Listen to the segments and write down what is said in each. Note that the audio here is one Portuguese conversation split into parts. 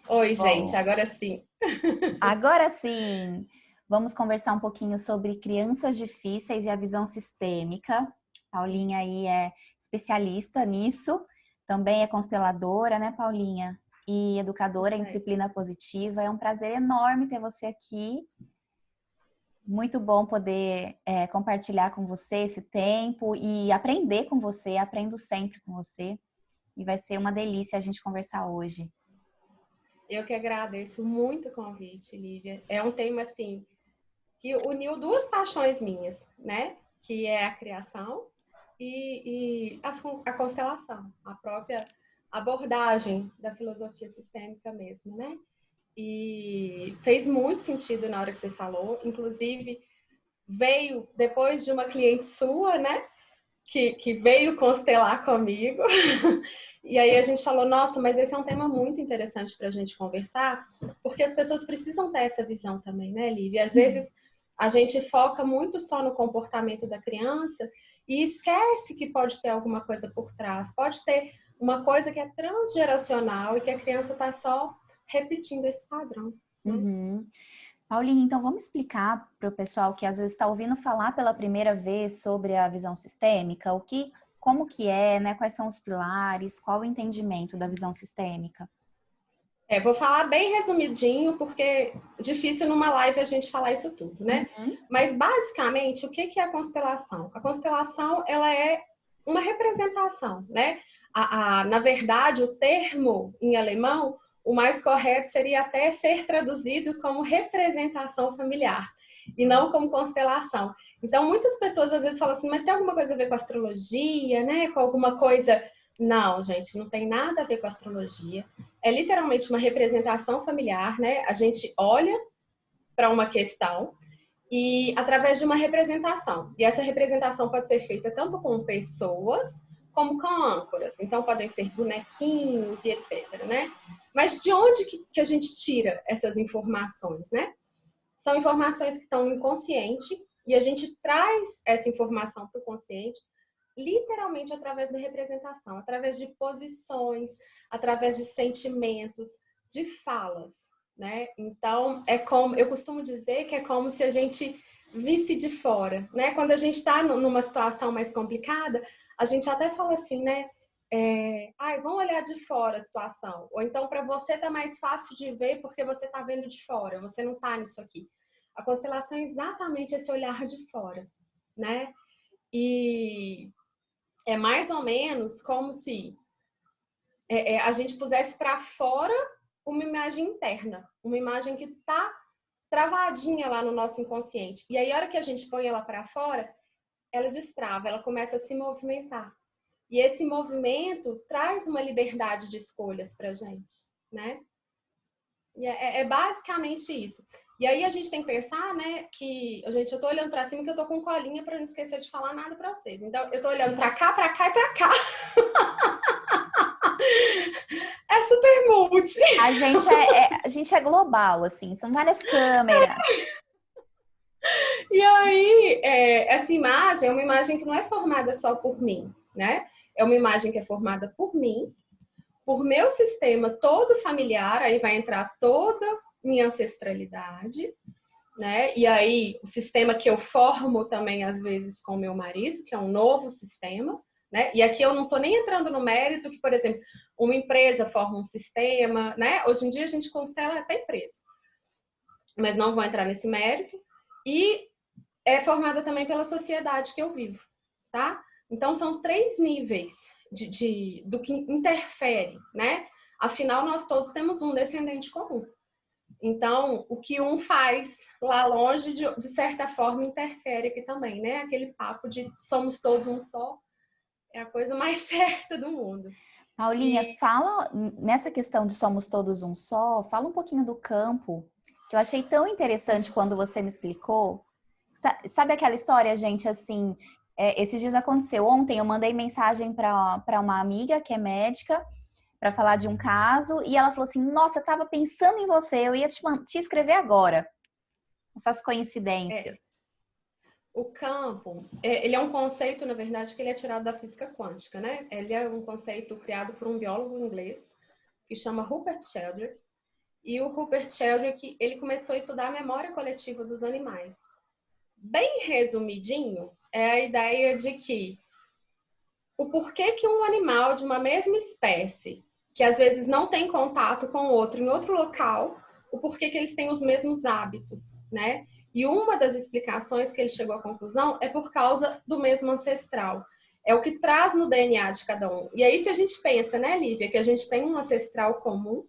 Oi, gente, Bom, agora sim. agora sim, vamos conversar um pouquinho sobre crianças difíceis e a visão sistêmica. Paulinha aí é especialista nisso, também é consteladora, né, Paulinha? E educadora Isso em aí. disciplina positiva. É um prazer enorme ter você aqui. Muito bom poder compartilhar com você esse tempo e aprender com você. Aprendo sempre com você. E vai ser uma delícia a gente conversar hoje. Eu que agradeço muito o convite, Lívia. É um tema assim que uniu duas paixões minhas, né? Que é a criação e a constelação, a própria abordagem da filosofia sistêmica mesmo, né? E fez muito sentido na hora que você falou. Inclusive, veio depois de uma cliente sua, né? Que veio constelar comigo. E aí a gente falou, nossa, mas esse é um tema muito interessante para a gente conversar, porque as pessoas precisam ter essa visão também, né, Lívia? Às vezes a gente foca muito só no comportamento da criança e esquece que pode ter alguma coisa por trás. Pode ter uma coisa que é transgeracional e que a criança está só repetindo esse padrão, né? Uhum. Paulinha, então vamos explicar para o pessoal que às vezes está ouvindo falar pela primeira vez sobre a visão sistêmica, como que é, né? Quais são os pilares, qual o entendimento da visão sistêmica? Vou falar bem resumidinho, porque é difícil numa live a gente falar isso tudo, né? Uhum. Mas, basicamente, o que é a constelação? A constelação, ela é uma representação, né? Na verdade, o termo em alemão, o mais correto seria até ser traduzido como representação familiar, e não como constelação. Então, muitas pessoas às vezes falam assim, mas tem alguma coisa a ver com astrologia, né? Com alguma coisa... Não, gente, não tem nada a ver com astrologia. É literalmente uma representação familiar, né? A gente olha para uma questão e através de uma representação. E essa representação pode ser feita tanto com pessoas como com âncoras. Então podem ser bonequinhos e etc, né? Mas de onde que a gente tira essas informações, né? São informações que estão no inconsciente e a gente traz essa informação para o consciente literalmente através da representação, através de posições, através de sentimentos, de falas, né? Então, é como eu costumo dizer que é como se a gente visse de fora, né? Quando a gente está numa situação mais complicada, a gente até fala assim, né? Vamos olhar de fora a situação. Ou então, para você tá mais fácil de ver porque você tá vendo de fora, você não tá nisso aqui. A constelação é exatamente esse olhar de fora, né? E é mais ou menos como se a gente pusesse para fora uma imagem interna, uma imagem que está travadinha lá no nosso inconsciente. E aí, a hora que a gente põe ela para fora, ela destrava, ela começa a se movimentar. E esse movimento traz uma liberdade de escolhas para a gente, né? E é basicamente isso. E aí a gente tem que pensar, né, que, gente, eu tô olhando para cima que eu tô com colinha para não esquecer de falar nada para vocês. Então, eu tô olhando para cá e para cá. É super multi. A gente é global, assim, são várias câmeras. E aí, essa imagem é uma imagem que não é formada só por mim, né? É uma imagem que é formada por mim, por meu sistema todo familiar, aí vai entrar toda minha ancestralidade, né? E aí, o sistema que eu formo também, às vezes, com meu marido, que é um novo sistema, né? E aqui eu não estou nem entrando no mérito que, por exemplo, uma empresa forma um sistema, né? Hoje em dia a gente constela até empresa, mas não vou entrar nesse mérito. E é formada também pela sociedade que eu vivo, tá? Então, são 3 níveis do que interfere, né? Afinal, nós todos temos um descendente comum. Então, o que um faz lá longe, de certa forma, interfere aqui também, né? Aquele papo de somos todos um só é a coisa mais certa do mundo. Paulinha, E fala nessa questão de somos todos um só, fala um pouquinho do campo, que eu achei tão interessante quando você me explicou. Sabe aquela história, gente, assim, esses dias aconteceu. Ontem eu mandei mensagem para uma amiga que é médica para falar de um caso e ela falou assim: Nossa, eu estava pensando em você, eu ia te escrever agora. Essas coincidências. é, o campo, ele é um conceito, na verdade, que ele é tirado da física quântica, né? Ele é um conceito criado por um biólogo inglês que chama Rupert Sheldrake. e o Rupert Sheldrake, ele começou a estudar a memória coletiva dos animais. Bem resumidinho, é a ideia de que o porquê que um animal de uma mesma espécie, que às vezes não tem contato com outro em outro local, o porquê que eles têm os mesmos hábitos, né? E uma das explicações que ele chegou à conclusão é por causa do mesmo ancestral. É o que traz no DNA de cada um. E aí, se a gente pensa, né, Lívia, que a gente tem um ancestral comum,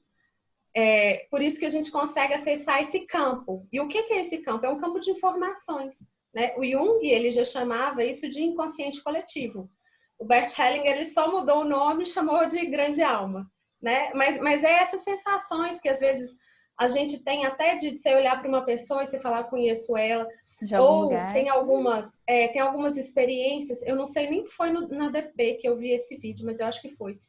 por isso que a gente consegue acessar esse campo. E o que é esse campo? É um campo de informações, né? O Jung, ele já chamava isso de inconsciente coletivo. O Bert Hellinger, ele só mudou o nome e chamou de grande alma, né? Mas é essas sensações que às vezes a gente tem até de você olhar para uma pessoa e você falar, conheço ela. De algum Ou lugar. tem algumas experiências, eu não sei nem se foi na DP que eu vi esse vídeo, mas eu acho que foi.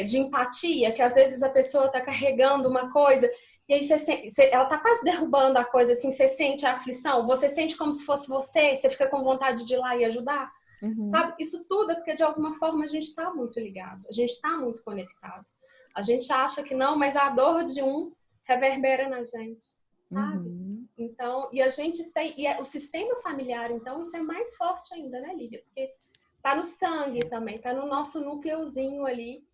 De empatia, que às vezes a pessoa está carregando uma coisa e aí ela está quase derrubando a coisa, assim, você sente a aflição, você sente como se fosse você fica com vontade de ir lá e ajudar. Sabe? Isso tudo é porque de alguma forma a gente está muito ligado, a gente está muito conectado. A gente acha que não, mas a dor de um reverbera na gente, sabe? Então, e a gente tem, o sistema familiar, então, isso é mais forte ainda, né, Lívia? Porque tá no sangue também, tá no nosso núcleozinho ali.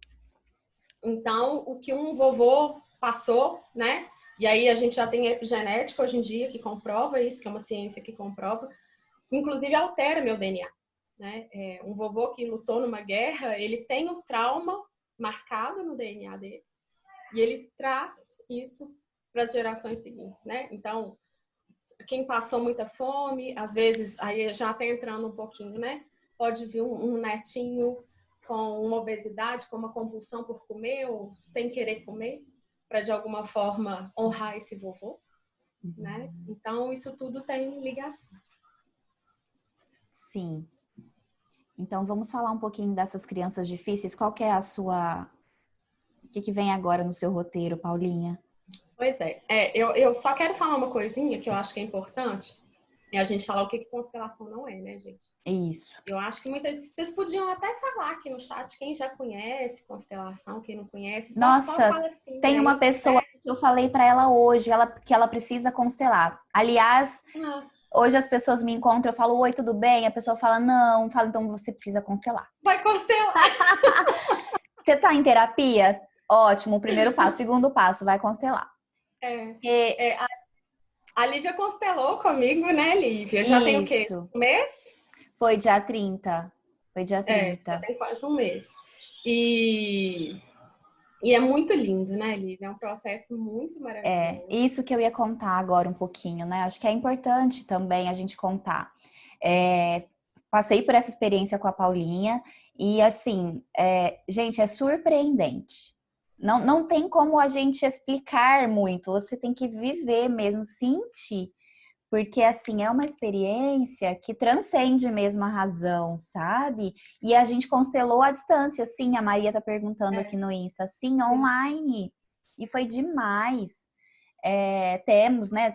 Então, o que um vovô passou, né? E aí a gente já tem epigenética hoje em dia que comprova isso, que é uma ciência que comprova, que inclusive altera meu DNA, né? Um vovô que lutou numa guerra, ele tem o trauma marcado no DNA dele e ele traz isso para as gerações seguintes, né? Então, quem passou muita fome, às vezes, aí já está entrando um pouquinho, né? Pode vir um netinho com uma obesidade, com uma compulsão por comer ou sem querer comer, para de alguma forma honrar esse vovô, né? Então, isso tudo tem ligação. Sim. Então, vamos falar um pouquinho dessas crianças difíceis. Qual que é a sua... O que vem agora no seu roteiro, Paulinha? Pois é. Eu só quero falar uma coisinha que eu acho que é importante. É a gente falar o que constelação não é, né, gente? Isso. Eu acho que vocês podiam até falar aqui no chat quem já conhece constelação, quem não conhece. Nossa, só fala assim, tem uma pessoa que eu falei para ela hoje, que ela precisa constelar. Aliás, hoje as pessoas me encontram, eu falo, oi, tudo bem? A pessoa fala, não. Fala, então você precisa constelar. Vai constelar. Você tá em terapia? Ótimo, primeiro passo. Segundo passo, vai constelar. A Lívia constelou comigo, né, Lívia? Já tem o quê? Um mês? Foi dia 30. Foi dia 30. Já tem quase um mês. E é muito lindo, né, Lívia? É um processo muito maravilhoso. Isso que eu ia contar agora um pouquinho, né? Acho que é importante também a gente contar. Passei por essa experiência com a Paulinha e, assim, gente, é surpreendente. Não tem como a gente explicar muito, você tem que viver mesmo, sentir. Porque, assim, é uma experiência que transcende mesmo a razão, sabe? E a gente constelou à distância, sim, a Maria tá perguntando aqui no Insta, sim, online. E foi demais. Temos, né,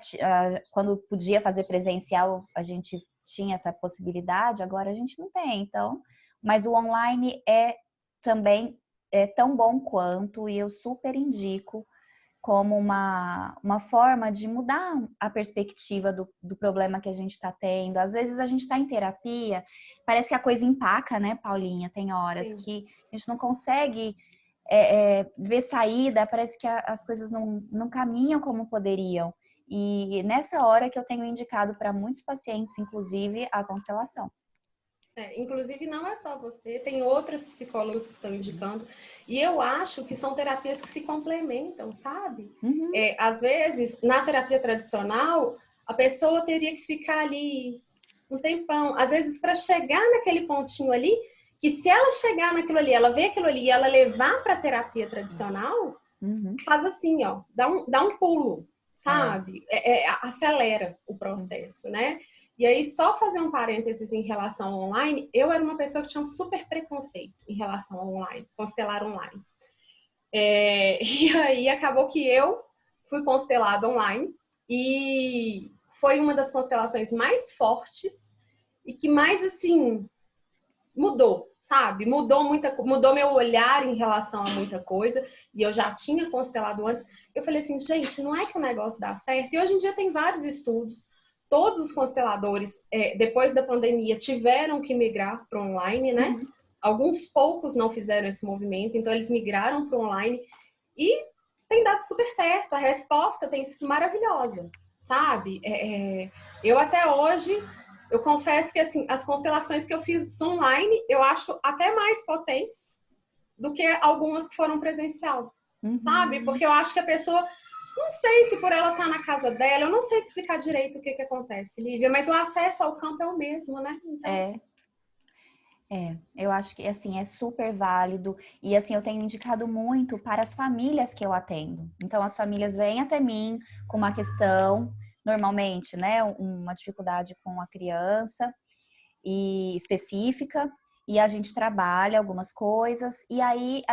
quando podia fazer presencial, a gente tinha essa possibilidade, agora a gente não tem, então. Mas o online também tão bom quanto, e eu super indico como uma forma de mudar a perspectiva do problema que a gente está tendo. Às vezes a gente está em terapia, parece que a coisa empaca, né, Paulinha? Tem horas que a gente não consegue ver saída, parece que as coisas não caminham como poderiam. E nessa hora que eu tenho indicado para muitos pacientes, inclusive, a constelação. Inclusive, não é só você, tem outras psicólogas que estão indicando. E eu acho que são terapias que se complementam, sabe? Às vezes, na terapia tradicional, a pessoa teria que ficar ali um tempão. Às vezes, para chegar naquele pontinho ali, que se ela chegar naquilo ali, ela vê aquilo ali e ela levar para a terapia tradicional, faz assim, ó, dá um pulo, sabe? Acelera o processo, né? E aí, só fazer um parênteses em relação ao online, eu era uma pessoa que tinha um super preconceito em relação ao online, constelar online. E aí, acabou que eu fui constelada online e foi uma das constelações mais fortes e que mais, assim, mudou, sabe? Mudou meu olhar em relação a muita coisa, e eu já tinha constelado antes. Eu falei assim, gente, não é que o negócio dá certo? E hoje em dia tem vários estudos, todos os consteladores, depois da pandemia, tiveram que migrar para online, né? Uhum. Alguns poucos não fizeram esse movimento, então eles migraram para online e tem dado super certo. A resposta tem sido maravilhosa, sabe? Eu até hoje, eu confesso que assim, as constelações que eu fiz online, eu acho até mais potentes do que algumas que foram presencial, sabe? Uhum. Porque eu acho que a pessoa, não sei se por ela estar na casa dela, eu não sei te explicar direito o que acontece, Lívia, mas o acesso ao campo é o mesmo, né? Então, Eu acho que assim é super válido e assim eu tenho indicado muito para as famílias que eu atendo. Então as famílias vêm até mim com uma questão, normalmente, né, uma dificuldade com a criança e específica e a gente trabalha algumas coisas e aí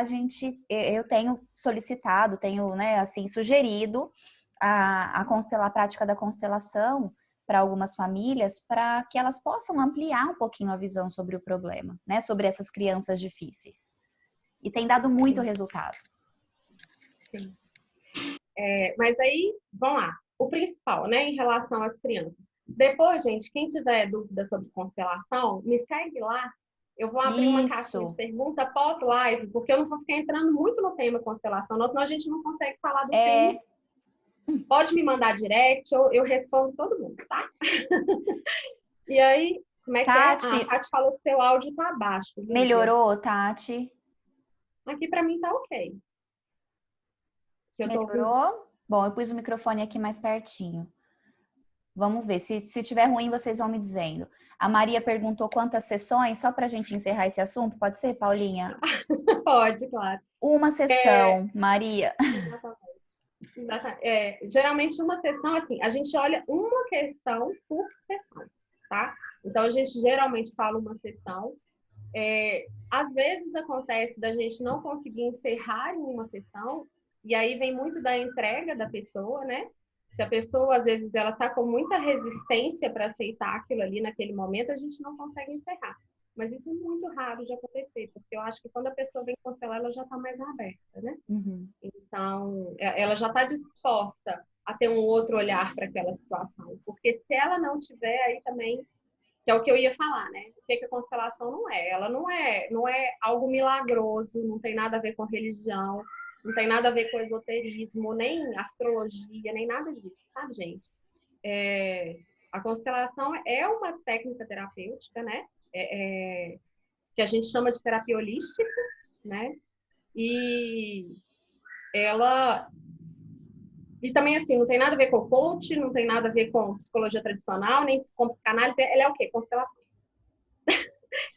eu tenho solicitado, tenho, né, assim sugerido a prática da constelação para algumas famílias, para que elas possam ampliar um pouquinho a visão sobre o problema, né? Sobre essas crianças difíceis. E tem dado muito sim, resultado. sim. Mas aí, vamos lá. O principal, né, em relação às crianças. Depois, gente, quem tiver dúvida sobre constelação, me segue lá. Eu vou abrir uma caixinha de Isso. pergunta pós-live, porque eu não vou ficar entrando muito no tema constelação, senão a gente não consegue falar do tema. É, Pode me mandar direct, eu respondo todo mundo, tá? E aí, como é que é? A Tati, Tati falou que seu áudio tá baixo, Lívia. melhorou, Tati? Aqui para mim tá ok. Que eu tô ouvindo. Melhorou? Bom, eu pus o microfone aqui mais pertinho. Vamos ver. Se tiver ruim, vocês vão me dizendo. A Maria perguntou quantas sessões, só para a gente encerrar esse assunto. Pode ser, Paulinha? Pode, claro. Uma É, sessão, Maria. exatamente. Exatamente. Geralmente uma sessão, assim, a gente olha uma questão por sessão, tá? Então, a gente geralmente fala uma sessão. Às vezes acontece da gente não conseguir encerrar em uma sessão, e aí vem muito da entrega da pessoa, né? Se a pessoa, às vezes, ela tá com muita resistência para aceitar aquilo ali naquele momento, a gente não consegue encerrar. Mas isso é muito raro de acontecer, porque eu acho que quando a pessoa vem constelar, ela já está mais aberta, né? Uhum. Então, ela já está disposta a ter um outro olhar para aquela situação. Porque se ela não tiver, aí também, que é o que eu ia falar, né? O que a constelação não é? Ela não é algo milagroso, não tem nada a ver com religião, não tem nada a ver com esoterismo, nem astrologia, nem nada disso, sabe, gente? A constelação é uma técnica terapêutica, né? Que a gente chama de terapia holística, né? E ela e também, assim, não tem nada a ver com coach, não tem nada a ver com psicologia tradicional, nem com psicanálise. Ela é o quê? Constelação.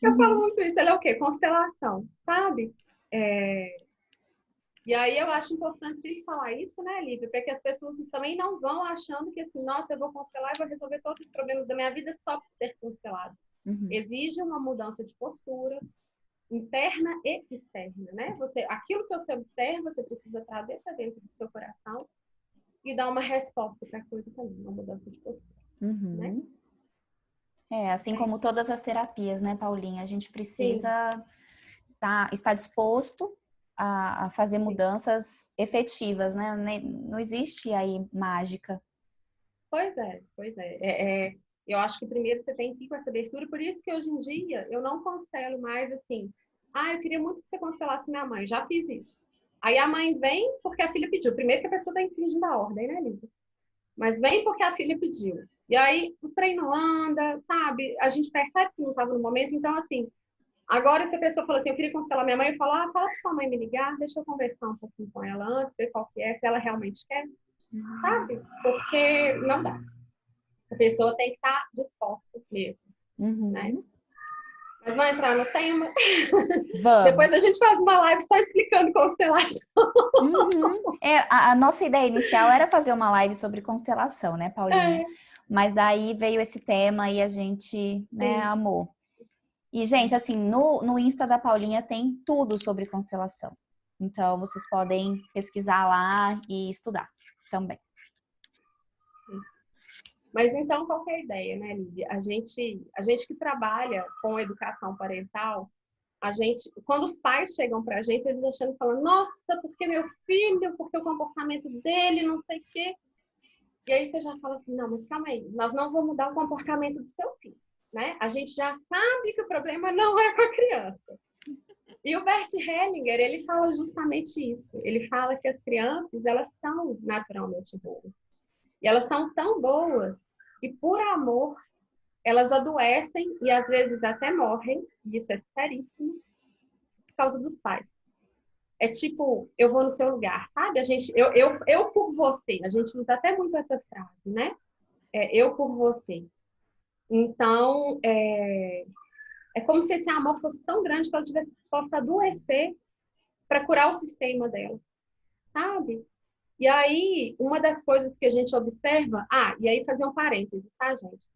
Eu falo Uhum. muito isso. Ela é o quê? Constelação, sabe? E aí eu acho importante sempre falar isso, né, Lívia? Para que as pessoas também não vão achando que, assim, nossa, eu vou constelar e vou resolver todos os problemas da minha vida só por ter constelado. Uhum. Exige uma mudança de postura interna e externa, né? Aquilo que você observa, você precisa trazer para dentro do seu coração e dar uma resposta para a coisa também, uma mudança de postura, né? Uhum. Assim É como isso. todas as terapias, né, Paulinha? A gente Sim, precisa estar disposto a fazer sim. mudanças efetivas, né? Não existe aí mágica. Pois é, pois é. Eu acho que primeiro você tem que ir com essa abertura, por isso que hoje em dia eu não constelo mais assim. Ah, eu queria muito que você constelasse minha mãe, já fiz isso. Aí a mãe vem porque a filha pediu. Primeiro que a pessoa está infringindo a ordem, né, Lívia? Mas vem porque a filha pediu. E aí o treino anda, sabe? A gente percebe que não estava no momento, então assim, agora, se a pessoa fala assim, eu queria constelar minha mãe, eu falo, fala para sua mãe me ligar, deixa eu conversar um pouquinho com ela antes, ver qual que é, se ela realmente quer, sabe? Porque não dá. A pessoa tem que estar disposta mesmo, né? Uhum. Mas vai entrar no tema. Depois a gente Vamos. faz uma live só explicando constelação. Uhum. A nossa ideia inicial era fazer uma live sobre constelação, né, Paulinha? É, Mas daí veio esse tema e a gente, né, sim, amou. E, gente, assim, no Insta da Paulinha tem tudo sobre constelação. Então, vocês podem pesquisar lá e estudar também. Mas então, qual que é a ideia, né, Lívia? A gente que trabalha com educação parental, quando os pais chegam pra gente, eles já chegam falando, nossa, porque meu filho, porque o comportamento dele, não sei o quê. E aí você já fala assim, não, mas calma aí, nós não vamos mudar o comportamento do seu filho, né? A gente já sabe que o problema não é com a criança. E o Bert Hellinger, ele fala justamente isso. Ele fala que as crianças, elas são naturalmente boas. E elas são tão boas que, por amor, elas adoecem e às vezes até morrem, e isso é seríssimo, por causa dos pais. É tipo, eu vou no seu lugar, sabe? Eu por você. A gente usa até muito essa frase, né? Eu por você. Então, é como se esse amor fosse tão grande que ela tivesse disposta a adoecer para curar o sistema dela, sabe? E aí, uma das coisas que a gente observa... e aí fazer um parênteses, tá, gente?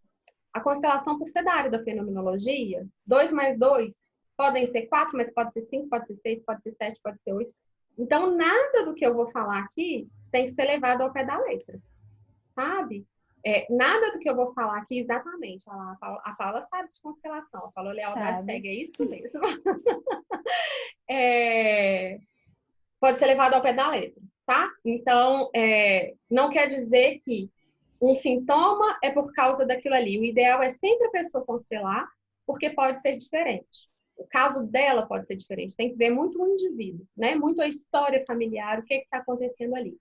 A constelação, por ser da área da fenomenologia, 2 mais 2 podem ser 4, mas pode ser 5, pode ser 6, pode ser 7, pode ser 8. Então, nada do que eu vou falar aqui tem que ser levado ao pé da letra, sabe? Nada do que eu vou falar aqui exatamente. A Paula sabe de constelação. A Paula Lealdade segue, é isso mesmo. Pode ser levado ao pé da letra, tá? Então, não quer dizer que um sintoma é por causa daquilo ali. O ideal é sempre a pessoa constelar, porque pode ser diferente. O caso dela pode ser diferente. Tem que ver muito o indivíduo, né? Muito a história familiar, o que está acontecendo ali.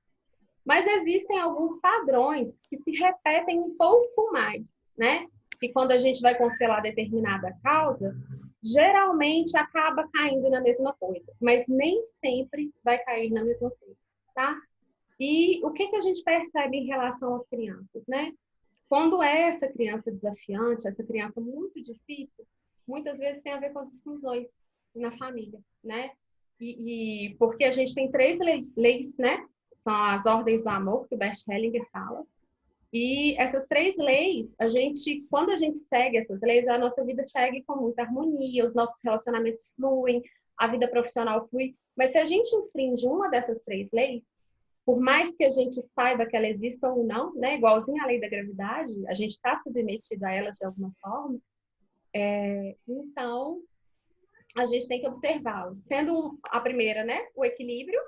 Mas existem alguns padrões que se repetem um pouco mais, né? E quando a gente vai constelar determinada causa, geralmente acaba caindo na mesma coisa, mas nem sempre vai cair na mesma coisa, tá? E o que a gente percebe em relação às crianças, né? Quando é essa criança desafiante, essa criança muito difícil, muitas vezes tem a ver com as exclusões na família, né? E porque a gente tem 3 leis, né? São as ordens do amor, que o Bert Hellinger fala. E essas 3 leis, quando a gente segue essas leis, a nossa vida segue com muita harmonia, os nossos relacionamentos fluem, a vida profissional flui. Mas se a gente infringe uma dessas 3 leis, por mais que a gente saiba que ela exista ou não, né? Igualzinho à lei da gravidade, a gente está submetido a elas de alguma forma. Então, a gente tem que observá-lo. Sendo a primeira, né? O equilíbrio.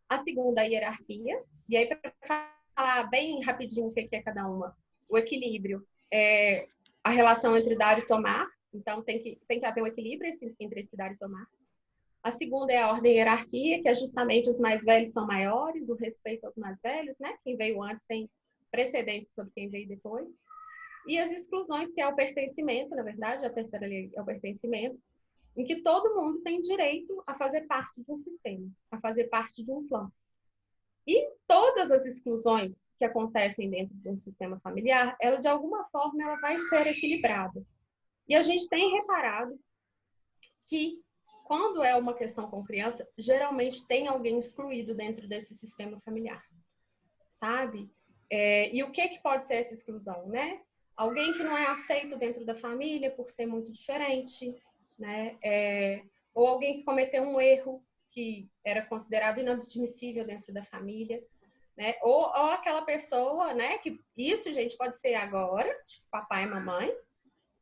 A segunda, a hierarquia. E aí, para falar bem rapidinho o que é cada uma. O equilíbrio é a relação entre dar e tomar. Então, tem que haver um equilíbrio entre esse dar e tomar. A segunda é a ordem e hierarquia, que é justamente os mais velhos são maiores, o respeito aos mais velhos, né? Quem veio antes tem precedência sobre quem veio depois. E as exclusões, que é o pertencimento, na verdade, a terceira lei é o pertencimento, em que todo mundo tem direito a fazer parte de um sistema, a fazer parte de um clã. E todas as exclusões que acontecem dentro de um sistema familiar, ela de alguma forma ela vai ser equilibrada. E a gente tem reparado que quando é uma questão com criança, geralmente tem alguém excluído dentro desse sistema familiar, sabe? E o que pode ser essa exclusão, né? Alguém que não é aceito dentro da família por ser muito diferente, né? Ou alguém que cometeu um erro que era considerado inadmissível dentro da família, né? Ou aquela pessoa, né? Que isso, gente, pode ser agora, tipo papai e mamãe,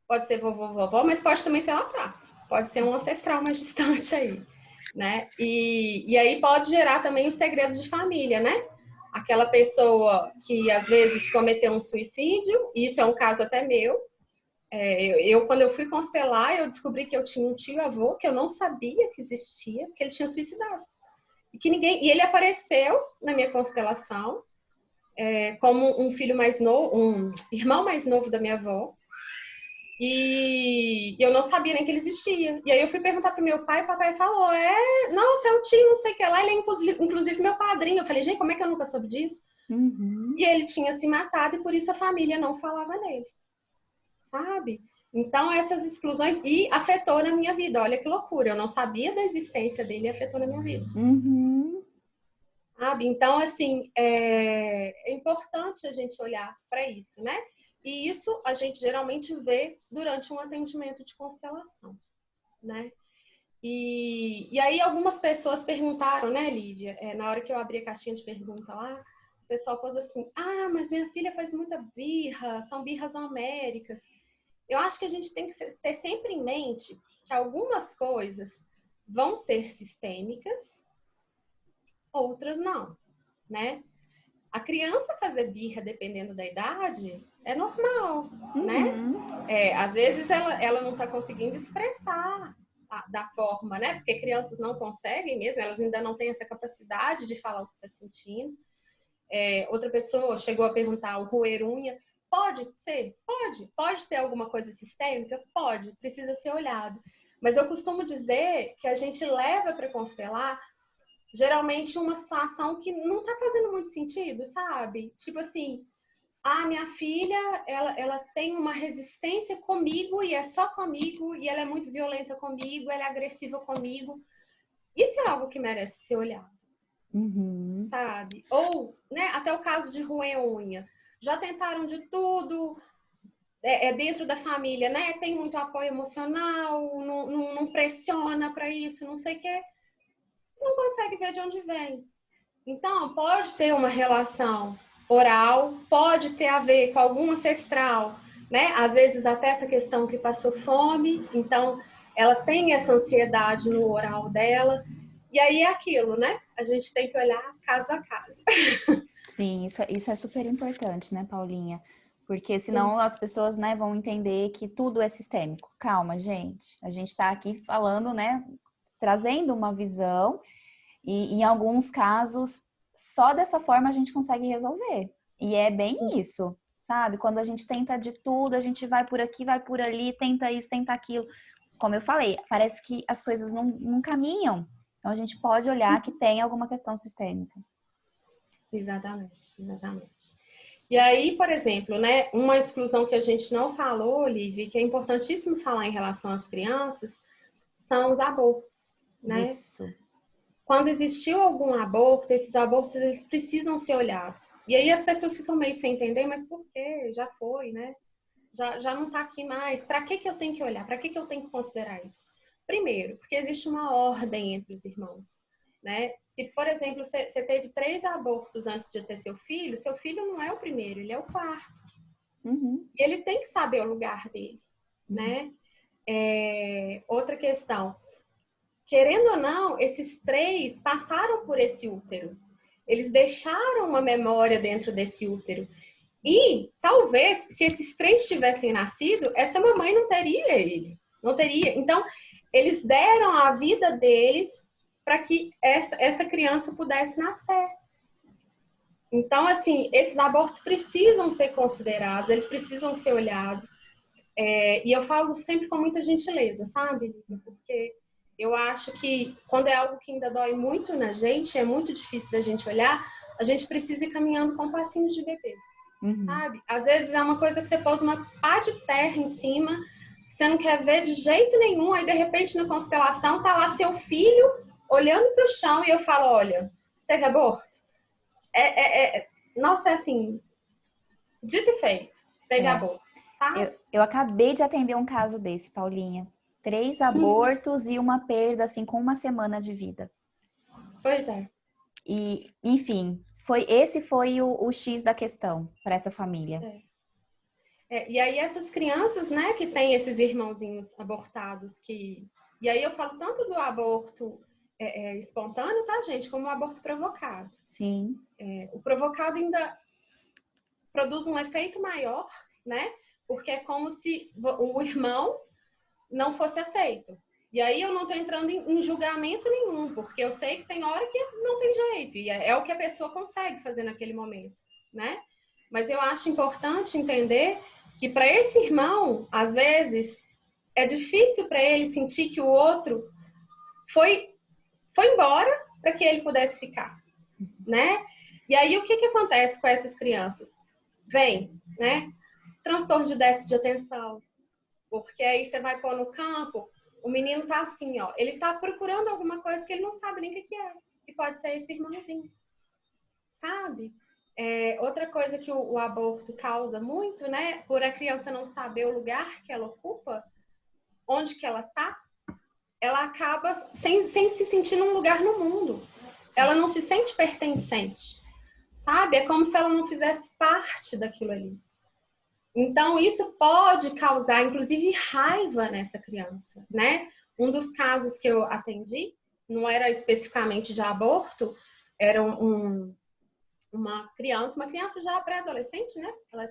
pode ser vovô, vovó, mas pode também ser lá atrás. Pode ser um ancestral mais distante aí, né? E aí pode gerar também os segredos de família, né? Aquela pessoa que às vezes cometeu um suicídio, e isso é um caso até meu. Quando eu fui constelar, eu descobri que eu tinha um tio-avô que eu não sabia que existia, que ele tinha suicidado. E ele apareceu na minha constelação como um filho mais novo, um irmão mais novo da minha avó. E eu não sabia nem que ele existia. E aí eu fui perguntar pro meu pai, e o papai falou, nossa, é o tio, não sei o que lá, ele é inclusive meu padrinho. Eu falei, gente, como é que eu nunca soube disso? Uhum. E ele tinha se matado e por isso a família não falava nele, sabe? Então essas exclusões, e afetou na minha vida, olha que loucura, eu não sabia da existência dele e afetou na minha vida. Uhum. Sabe? Então, assim, é importante a gente olhar para isso, né? E isso a gente geralmente vê durante um atendimento de constelação, né? E aí algumas pessoas perguntaram, né, Lívia, na hora que eu abri a caixinha de pergunta lá, o pessoal pôs assim, ah, mas minha filha faz muita birra, são birras homéricas. Eu acho que a gente tem que ter sempre em mente que algumas coisas vão ser sistêmicas, outras não, né? A criança fazer birra, dependendo da idade, é normal, né? Às vezes ela não está conseguindo expressar da forma, né? Porque crianças não conseguem mesmo, elas ainda não têm essa capacidade de falar o que está sentindo. Outra pessoa chegou a perguntar o roer unha. Pode ser? Pode ter alguma coisa sistêmica? Pode, precisa ser olhado. Mas eu costumo dizer que a gente leva para constelar geralmente uma situação que não tá fazendo muito sentido, sabe? Tipo assim, minha filha, ela tem uma resistência comigo e é só comigo, e ela é muito violenta comigo, ela é agressiva comigo. Isso é algo que merece ser olhado, sabe? Ou, né, até o caso de roer unha. Já tentaram de tudo, dentro da família, né? Tem muito apoio emocional, não pressiona para isso, não sei o quê. Não consegue ver de onde vem. Então, pode ter uma relação oral, pode ter a ver com algum ancestral, né? Às vezes até essa questão que passou fome, então ela tem essa ansiedade no oral dela. E aí é aquilo, né? A gente tem que olhar caso a caso. Sim, isso é super importante, né, Paulinha? Porque senão as pessoas, né, vão entender que tudo é sistêmico. Calma, gente. A gente está aqui falando, né, trazendo uma visão e em alguns casos só dessa forma a gente consegue resolver. E é bem isso, sabe? Quando a gente tenta de tudo, a gente vai por aqui, vai por ali, tenta isso, tenta aquilo. Como eu falei, parece que as coisas não caminham. Então a gente pode olhar que tem alguma questão sistêmica. Exatamente, exatamente. E aí, por exemplo, né, uma exclusão que a gente não falou, Olivia, que é importantíssimo falar em relação às crianças, são os abortos, né? Isso. Quando existiu algum aborto, esses abortos eles precisam ser olhados. E aí as pessoas ficam meio sem entender, mas por quê? Já foi, né? Já não está aqui mais. Para que eu tenho que olhar? Para que eu tenho que considerar isso? Primeiro, porque existe uma ordem entre os irmãos, né? Se, por exemplo, você teve 3 abortos antes de ter seu filho não é o primeiro, ele é o quarto. E ele tem que saber o lugar dele, né? Outra questão. Querendo ou não, esses 3 passaram por esse útero. Eles deixaram uma memória dentro desse útero. E talvez, se esses 3 tivessem nascido, essa mamãe não teria ele. Não teria. Então, eles deram a vida deles para que essa criança pudesse nascer. Então, assim, esses abortos precisam ser considerados, eles precisam ser olhados. E eu falo sempre com muita gentileza, sabe? Porque eu acho que quando é algo que ainda dói muito na gente, é muito difícil da gente olhar, a gente precisa ir caminhando com passinhos de bebê, sabe? Às vezes é uma coisa que você pôs uma pá de terra em cima, que você não quer ver de jeito nenhum, aí de repente na constelação tá lá seu filho olhando para o chão e eu falo, olha, teve aborto? Nossa, é assim, dito e feito, teve aborto, sabe? Eu acabei de atender um caso desse, Paulinha. 3 abortos e uma perda, assim, com 1 semana de vida. Pois é. E, enfim, esse foi o X da questão para essa família. E aí essas crianças, né, que têm esses irmãozinhos abortados, e aí eu falo tanto do aborto espontâneo, tá, gente, como o aborto provocado. Sim. O provocado ainda produz um efeito maior, né, porque é como se o irmão não fosse aceito. E aí eu não estou entrando em julgamento nenhum, porque eu sei que tem hora que não tem jeito, e é o que a pessoa consegue fazer naquele momento, né? Mas eu acho importante entender que para esse irmão, às vezes, é difícil para ele sentir que o outro foi embora para que ele pudesse ficar, né? E aí o que acontece com essas crianças? Vem, né? Transtorno de déficit de atenção, porque aí você vai pôr no campo, o menino tá assim, ó, ele tá procurando alguma coisa que ele não sabe nem o que é, que pode ser esse irmãozinho, sabe? Outra coisa que o aborto causa muito, né, por a criança não saber o lugar que ela ocupa, onde que ela tá, ela acaba sem se sentir num lugar no mundo. Ela não se sente pertencente, sabe? É como se ela não fizesse parte daquilo ali. Então, isso pode causar, inclusive, raiva nessa criança, né? Um dos casos que eu atendi, não era especificamente de aborto, era uma criança já pré-adolescente, né? Ela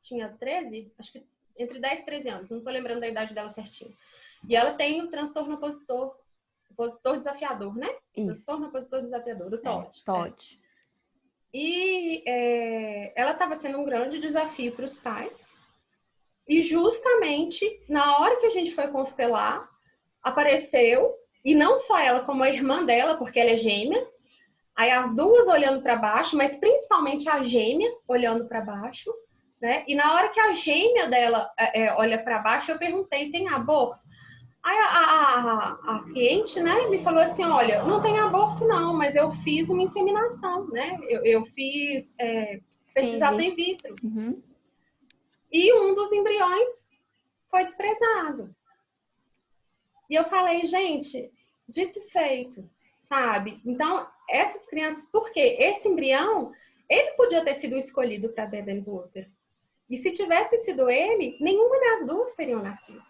tinha 13, acho que entre 10 e 13 anos, não tô lembrando da idade dela certinho. E ela tem o transtorno opositor desafiador, né? Isso. Transtorno opositor desafiador, o TOD. TOD. E ela estava sendo um grande desafio para os pais. E justamente na hora que a gente foi constelar, apareceu, e não só ela, como a irmã dela, porque ela é gêmea, aí as duas olhando para baixo, mas principalmente a gêmea olhando para baixo, né? E na hora que a gêmea dela olha para baixo, eu perguntei: tem aborto? Aí a cliente, né, me falou assim: olha, não tem aborto não, mas eu fiz uma inseminação, né? Eu fiz fertilização in vitro. Uhum. E um dos embriões foi desprezado. E eu falei: gente, dito e feito, sabe? Então, essas crianças, porque esse embrião, ele podia ter sido escolhido para dentro do útero. E se tivesse sido ele, nenhuma das duas teriam nascido.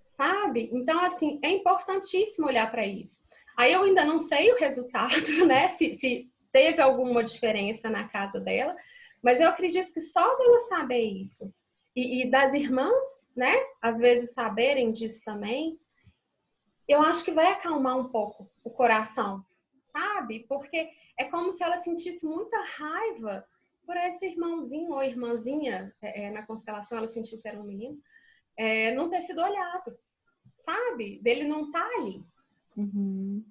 Sabe? Então, assim, é importantíssimo olhar para isso. Aí eu ainda não sei o resultado, né? Se teve alguma diferença na casa dela, mas eu acredito que só dela saber isso e das irmãs, né? Às vezes saberem disso também, eu acho que vai acalmar um pouco o coração, sabe? Porque é como se ela sentisse muita raiva por esse irmãozinho ou irmãzinha, na constelação ela sentiu que era um menino, não ter sido olhado, sabe? Dele não tá ali. Uhum.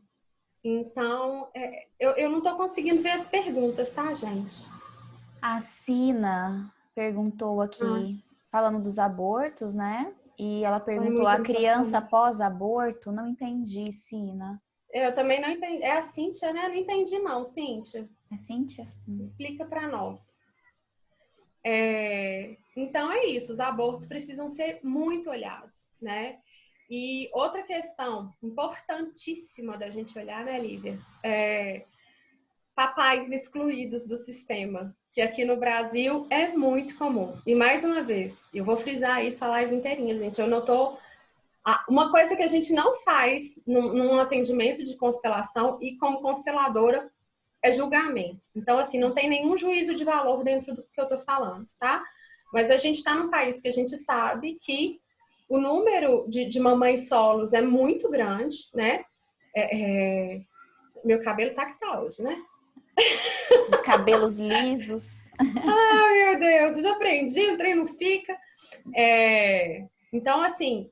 Então, eu não tô conseguindo ver as perguntas, tá, gente? A Sina perguntou aqui, falando dos abortos, né? E ela perguntou: a criança pós-aborto? Não entendi, Sina. Eu também não entendi. É a Cíntia, né? Não entendi não, Cíntia. É Cíntia? Explica para nós. Então é isso, os abortos precisam ser muito olhados, né? E outra questão importantíssima da gente olhar, né, Lívia? Papais excluídos do sistema, que aqui no Brasil é muito comum. E mais uma vez, eu vou frisar isso a live inteirinha, gente. Eu não tô... Uma coisa que a gente não faz num atendimento de constelação e como consteladora é julgamento. Então, assim, não tem nenhum juízo de valor dentro do que eu tô falando, tá? Mas a gente está num país que a gente sabe que o número de mamães solos é muito grande, né? Meu cabelo tá que tá hoje, né? Os cabelos lisos. Ai, meu Deus, eu já aprendi, o trem não fica. Então, assim,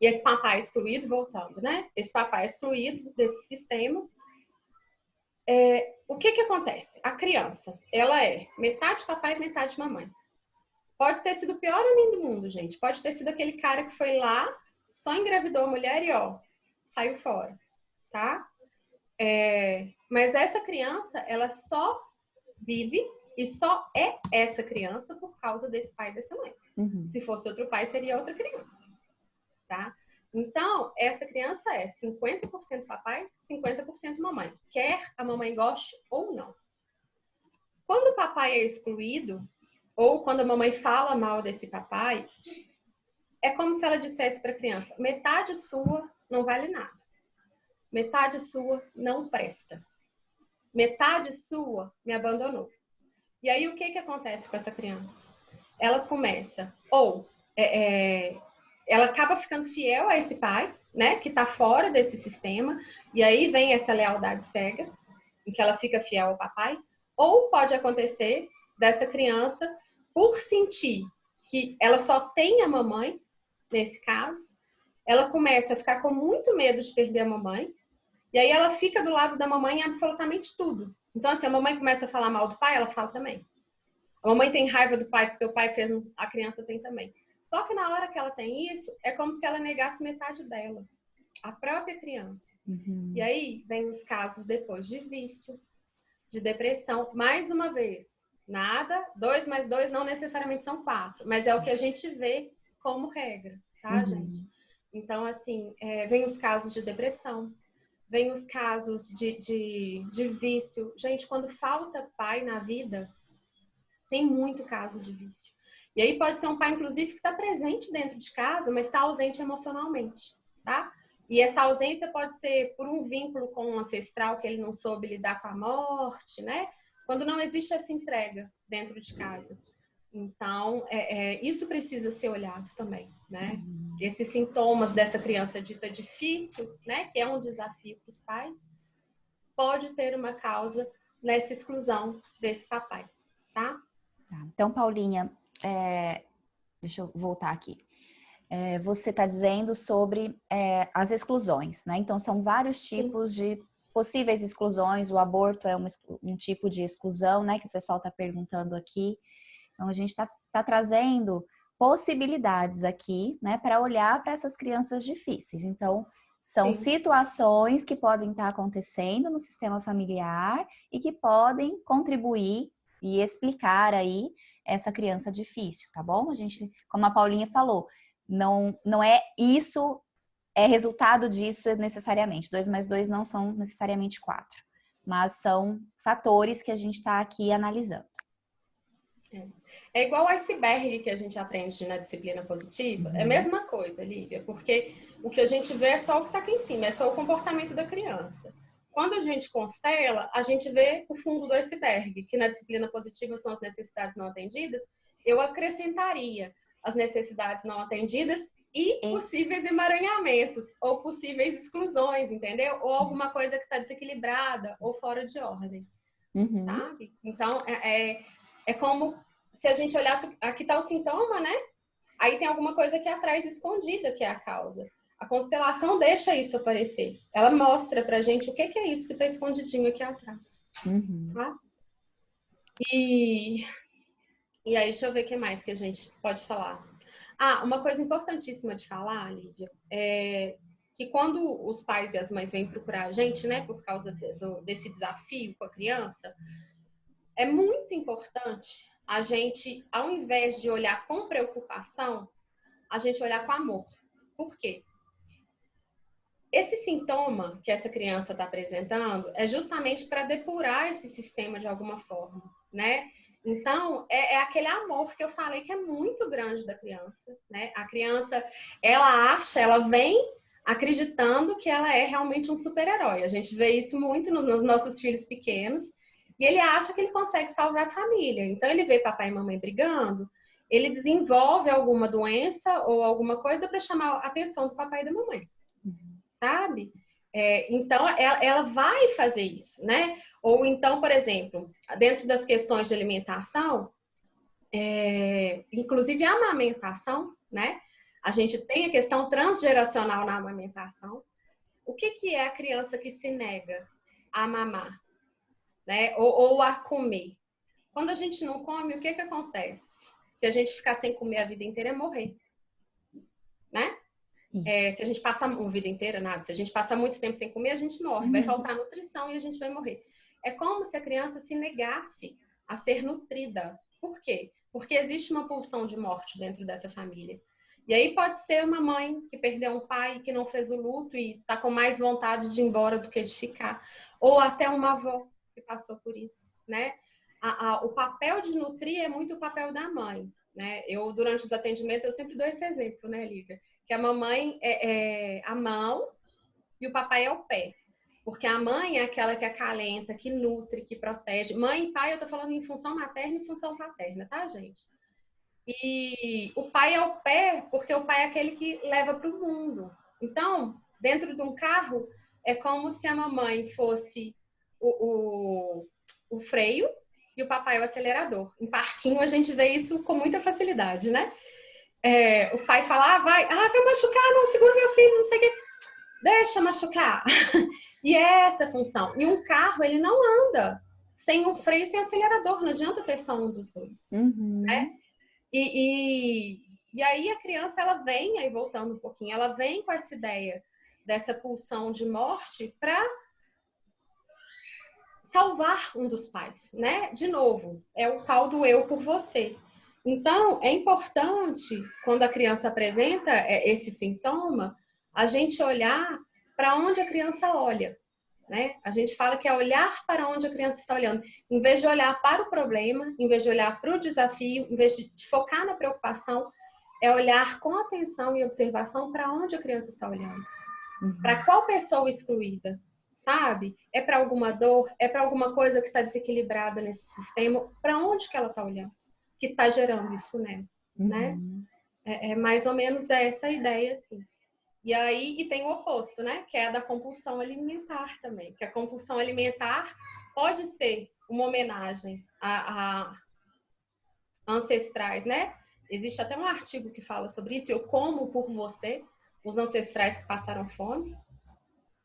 e esse papai excluído, voltando, né? Esse papai excluído desse sistema, o que acontece? A criança, ela é metade papai e metade mamãe. Pode ter sido o pior homem do mundo, gente. Pode ter sido aquele cara que foi lá, só engravidou a mulher e, ó, saiu fora, tá? Mas essa criança, ela só vive e só é essa criança por causa desse pai e dessa mãe. Uhum. Se fosse outro pai, seria outra criança, tá? Então, essa criança é 50% papai, 50% mamãe. Quer a mamãe goste ou não. Quando o papai é excluído, ou quando a mamãe fala mal desse papai, é como se ela dissesse para a criança: metade sua não vale nada. Metade sua não presta. Metade sua me abandonou. E aí o que acontece com essa criança? Ela começa, ela acaba ficando fiel a esse pai, né, que está fora desse sistema, e aí vem essa lealdade cega, em que ela fica fiel ao papai, ou pode acontecer dessa criança, por sentir que ela só tem a mamãe, nesse caso, ela começa a ficar com muito medo de perder a mamãe, e aí ela fica do lado da mamãe em absolutamente tudo. Então, assim, a mamãe começa a falar mal do pai, ela fala também. A mamãe tem raiva do pai porque o pai fez, a criança tem também. Só que na hora que ela tem isso, é como se ela negasse metade dela, a própria criança. Uhum. E aí vem os casos depois de vício, de depressão. Mais uma vez, nada, 2 mais 2 não necessariamente são 4, mas é o que a gente vê como regra, tá, gente? Então, assim, vem os casos de depressão, vem os casos de vício. Gente, quando falta pai na vida, tem muito caso de vício. E aí pode ser um pai, inclusive, que está presente dentro de casa, mas está ausente emocionalmente, tá? E essa ausência pode ser por um vínculo com um ancestral que ele não soube lidar com a morte, né? Quando não existe essa entrega dentro de casa. Então, isso precisa ser olhado também, né? Esses sintomas dessa criança dita difícil, né? Que é um desafio para os pais, pode ter uma causa nessa exclusão desse papai, tá? Então, Paulinha, deixa eu voltar aqui. Você está dizendo sobre as exclusões, né? Então, são vários tipos de possíveis exclusões. O aborto é um tipo de exclusão, né? Que o pessoal está perguntando aqui. Então, a gente está trazendo possibilidades aqui, né? Para olhar para essas crianças difíceis. Então, são situações que podem estar acontecendo no sistema familiar e que podem contribuir e explicar aí essa criança difícil, tá bom? A gente, como a Paulinha falou, não é isso, é resultado disso necessariamente. 2 mais 2 não são necessariamente 4, mas são fatores que a gente está aqui analisando. É igual o iceberg que a gente aprende na disciplina positiva. É a mesma coisa, Lívia, porque o que a gente vê é só o que está aqui em cima, é só o comportamento da criança. Quando a gente constela, a gente vê o fundo do iceberg, que na disciplina positiva são as necessidades não atendidas. Eu acrescentaria as necessidades não atendidas e possíveis emaranhamentos, ou possíveis exclusões, entendeu? Ou alguma coisa que está desequilibrada ou fora de ordem, sabe? Então, é como se a gente olhasse, aqui está o sintoma, né? Aí tem alguma coisa aqui atrás escondida, que é a causa. A constelação deixa isso aparecer. Ela mostra pra gente o que é isso que está escondidinho aqui atrás. Tá? E aí, deixa eu ver o que mais que a gente pode falar. Uma coisa importantíssima de falar, Lídia, é que quando os pais e as mães vêm procurar a gente, né, por causa desse desafio com a criança, é muito importante a gente, ao invés de olhar com preocupação, a gente olhar com amor. Por quê? Esse sintoma que essa criança está apresentando é justamente para depurar esse sistema de alguma forma, né? Então, é aquele amor que eu falei que é muito grande da criança, né? A criança, ela vem acreditando que ela é realmente um super-herói. A gente vê isso muito nos nossos filhos pequenos. E ele acha que ele consegue salvar a família. Então, ele vê papai e mamãe brigando, ele desenvolve alguma doença ou alguma coisa para chamar a atenção do papai e da mamãe. Sabe? Então, ela vai fazer isso, né? Ou então, por exemplo, dentro das questões de alimentação, inclusive a amamentação, né? A gente tem a questão transgeracional na amamentação. O que é a criança que se nega a mamar, né? Ou a comer? Quando a gente não come, o que acontece? Se a gente ficar sem comer a vida inteira, é morrer, né? Se a gente passa a vida inteira, nada. Se a gente passa muito tempo sem comer, a gente morre. Vai faltar nutrição e a gente vai morrer. É como se a criança se negasse a ser nutrida. Por quê? Porque existe uma pulsão de morte dentro dessa família. E aí pode ser uma mãe que perdeu um pai, que não fez o luto e tá com mais vontade de ir embora do que de ficar. Ou até uma avó que passou por isso, né? O papel de nutrir é muito o papel da mãe, né? Durante os atendimentos, eu sempre dou esse exemplo, né, Lívia? Que a mamãe é a mão e o papai é o pé. Porque a mãe é aquela que acalenta, que nutre, que protege. Mãe e pai, eu tô falando em função materna e função paterna, tá, gente? E o pai é o pé, porque o pai é aquele que leva para o mundo. Então, dentro de um carro, é como se a mamãe fosse o freio e o papai o acelerador. Em parquinho, a gente vê isso com muita facilidade, né? O pai fala, vai machucar, não, segura meu filho, não sei o quê. Deixa machucar. E é essa a função. E um carro, ele não anda sem um freio e sem acelerador. Não adianta ter só um dos dois. Né? E aí a criança, ela vem, aí voltando um pouquinho, ela vem com essa ideia dessa pulsão de morte para salvar um dos pais, né? De novo, é o tal do eu por você. Então, é importante, quando a criança apresenta esse sintoma, a gente olhar para onde a criança olha. né? A gente fala que é olhar para onde a criança está olhando. Em vez de olhar para o problema, em vez de olhar para o desafio, em vez de focar na preocupação, é olhar com atenção e observação para onde a criança está olhando. Para qual pessoa excluída, sabe? É para alguma dor? É para alguma coisa que está desequilibrada nesse sistema? Para onde que ela está olhando? Que está gerando isso nela, né? É mais ou menos essa ideia, assim. E aí, e tem o oposto, né? Que é a da compulsão alimentar também. Que a compulsão alimentar pode ser uma homenagem a ancestrais, né? Existe até um artigo que fala sobre isso. Eu como por você, os ancestrais que passaram fome.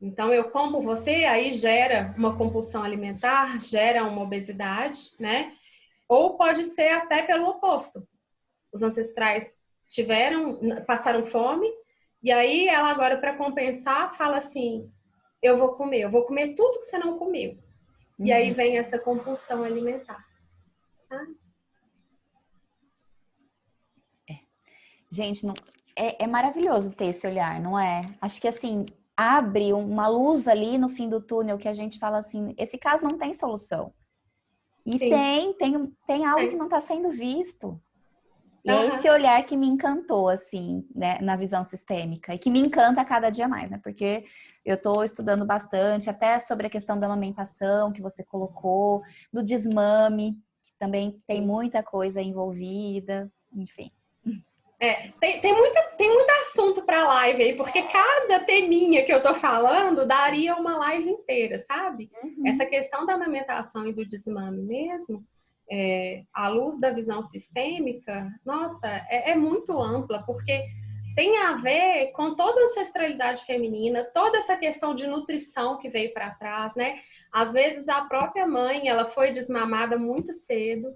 Então, eu como por você, aí gera uma compulsão alimentar, gera uma obesidade, né? Ou pode ser até pelo oposto. Os ancestrais passaram fome, e aí ela agora, para compensar, fala assim, eu vou comer tudo que você não comeu. E aí vem essa compulsão alimentar, sabe? Gente, é maravilhoso ter esse olhar, não é? Acho que assim, abre uma luz ali no fim do túnel que a gente fala assim, esse caso não tem solução. E tem algo que não está sendo visto. E é esse olhar que me encantou, assim, né, na visão sistêmica. E que me encanta a cada dia mais, né? Porque eu estou estudando bastante, até sobre a questão da amamentação que você colocou, do desmame, que também tem muita coisa envolvida, enfim. Tem muito assunto para live aí, porque cada teminha que eu tô falando daria uma live inteira, sabe? Essa questão da amamentação e do desmame mesmo, à luz da visão sistêmica, nossa, é muito ampla, porque tem a ver com toda a ancestralidade feminina, toda essa questão de nutrição que veio para trás, né? Às vezes a própria mãe, ela foi desmamada muito cedo,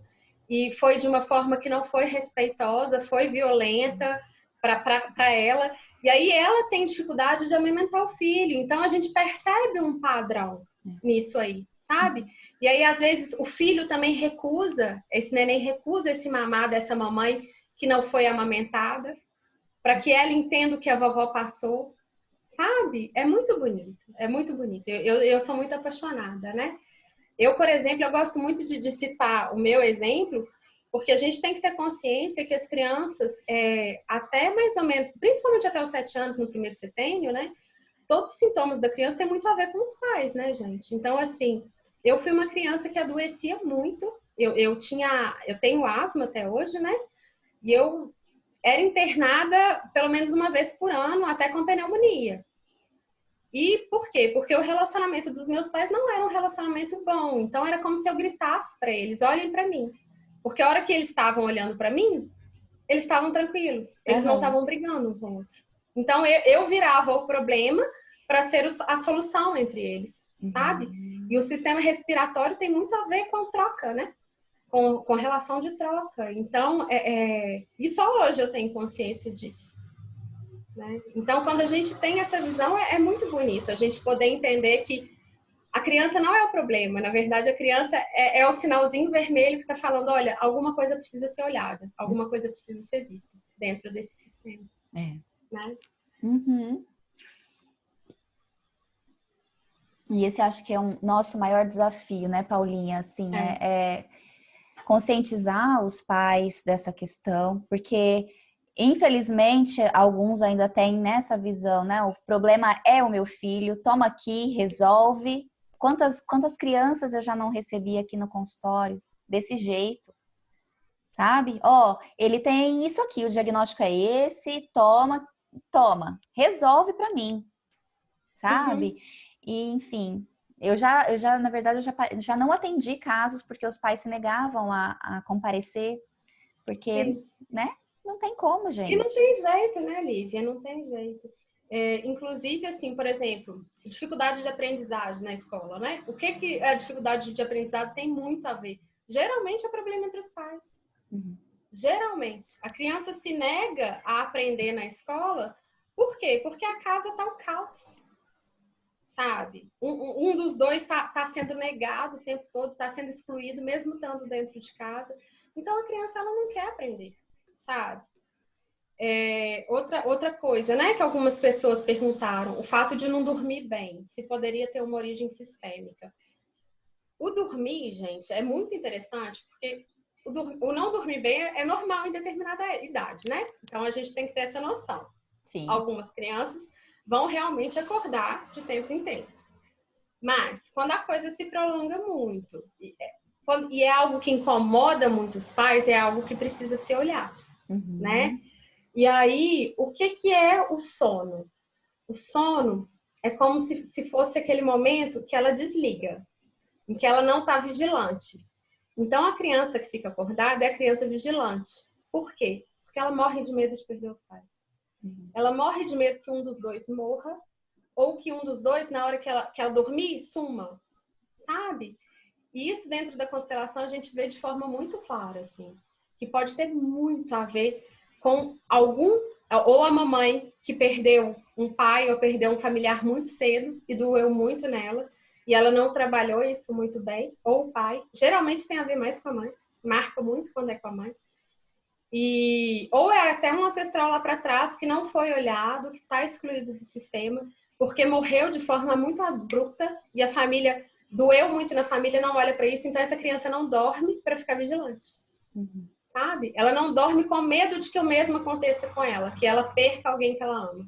e foi de uma forma que não foi respeitosa, foi violenta para ela. E aí ela tem dificuldade de amamentar o filho. Então a gente percebe um padrão nisso aí, sabe? E aí às vezes o filho também recusa, esse neném recusa esse mamar dessa mamãe que não foi amamentada, para que ela entenda o que a vovó passou, sabe? É muito bonito, é muito bonito. Eu sou muito apaixonada, né? Eu, por exemplo, eu gosto muito de citar o meu exemplo, porque a gente tem que ter consciência que as crianças, até mais ou menos, principalmente até os 7 anos, no primeiro setênio, né? Todos os sintomas da criança têm muito a ver com os pais, né, gente? Então, assim, eu fui uma criança que adoecia muito. Eu tenho asma até hoje, né? E eu era internada pelo menos uma vez por ano, até com pneumonia. E por quê? Porque o relacionamento dos meus pais não era um relacionamento bom. Então era como se eu gritasse para eles, olhem para mim. Porque a hora que eles estavam olhando para mim, eles estavam tranquilos. Eles não estavam brigando um com o outro. Então eu virava o problema para ser a solução entre eles, sabe? E o sistema respiratório tem muito a ver com troca, né? Com relação de troca. Então, e só hoje eu tenho consciência disso. Né? Então, quando a gente tem essa visão, é muito bonito a gente poder entender que a criança não é o problema. Na verdade, a criança é o sinalzinho vermelho que está falando, olha, alguma coisa precisa ser olhada, alguma coisa precisa ser vista dentro desse sistema. Né? E esse acho que é um nosso maior desafio, né, Paulinha? Assim, conscientizar os pais dessa questão, porque infelizmente alguns ainda têm nessa visão, né? O problema é o meu filho, toma aqui, resolve. Quantas crianças eu já não recebi aqui no consultório desse jeito, sabe? Ele tem isso aqui, o diagnóstico é esse, toma, resolve para mim, sabe? E enfim, na verdade, eu já não atendi casos porque os pais se negavam a comparecer, porque, né? Não tem como, gente. E não tem jeito, né, Lívia? Não tem jeito. Inclusive, assim, por exemplo, dificuldade de aprendizagem na escola, né? O que a dificuldade de aprendizado tem muito a ver? Geralmente é problema entre os pais. Geralmente. A criança se nega a aprender na escola. Por quê? Porque a casa tá um caos. Sabe? Um dos dois tá sendo negado o tempo todo, tá sendo excluído, mesmo estando dentro de casa. Então, a criança, ela não quer aprender, sabe? Outra coisa, né, que algumas pessoas perguntaram, o fato de não dormir bem, se poderia ter uma origem sistêmica. O dormir, gente, é muito interessante, porque o não dormir bem é normal em determinada idade, né? Então a gente tem que ter essa noção. Sim. Algumas crianças vão realmente acordar de tempos em tempos. Mas quando a coisa se prolonga muito e é algo que incomoda muitos pais, é algo que precisa ser olhado, né? E aí, o que é o sono? O sono é como se fosse aquele momento que ela desliga, em que ela não está vigilante. Então, a criança que fica acordada é a criança vigilante. Por quê? Porque ela morre de medo de perder os pais. Ela morre de medo que um dos dois morra, ou que um dos dois, na hora que ela dormir, suma, sabe? E isso dentro da constelação a gente vê de forma muito clara, assim, que pode ter muito a ver com ou a mamãe que perdeu um pai ou perdeu um familiar muito cedo e doeu muito nela, e ela não trabalhou isso muito bem, ou o pai, geralmente tem a ver mais com a mãe, marca muito quando é com a mãe. Ou é até um ancestral lá para trás que não foi olhado, que está excluído do sistema, porque morreu de forma muito abrupta e a família doeu muito na família, não olha para isso, então essa criança não dorme para ficar vigilante. Sabe? Ela não dorme com medo de que o mesmo aconteça com ela, que ela perca alguém que ela ama.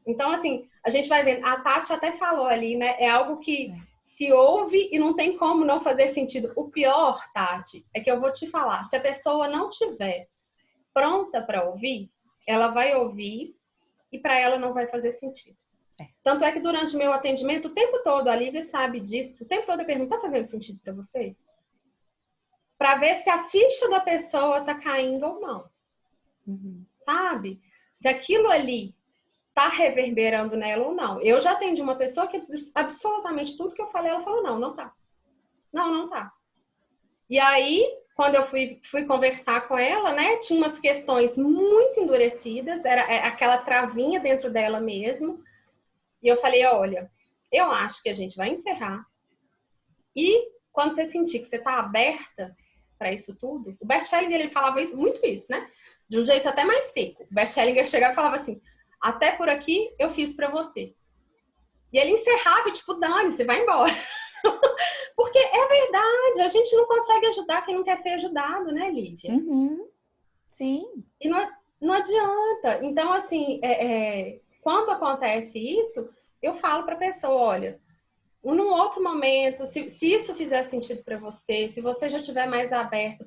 Então, assim, a gente vai vendo, a Tati até falou ali, né? É algo que se ouve e não tem como não fazer sentido. O pior, Tati, é que eu vou te falar, se a pessoa não tiver pronta para ouvir, ela vai ouvir e para ela não vai fazer sentido. Tanto é que durante o meu atendimento, o tempo todo, a Lívia sabe disso, o tempo todo eu pergunto, tá fazendo sentido para você? Para ver se a ficha da pessoa tá caindo ou não. Sabe? Se aquilo ali tá reverberando nela ou não. Eu já atendi uma pessoa que absolutamente tudo que eu falei, ela falou, não tá. Não tá. E aí, quando eu fui conversar com ela, né, tinha umas questões muito endurecidas, era aquela travinha dentro dela mesmo. E eu falei, olha, eu acho que a gente vai encerrar. E quando você sentir que você tá aberta para isso tudo, o Bert Hellinger, ele falava muito isso, né? De um jeito até mais seco. O Bert Hellinger chegava e falava assim, até por aqui eu fiz para você. E ele encerrava e tipo, dane-se, vai embora. Porque é verdade, a gente não consegue ajudar quem não quer ser ajudado, né, Lívia? Sim. E não adianta. Então, assim, quando acontece isso, eu falo para a pessoa, olha, num outro momento, se isso fizer sentido para você, se você já estiver mais aberto,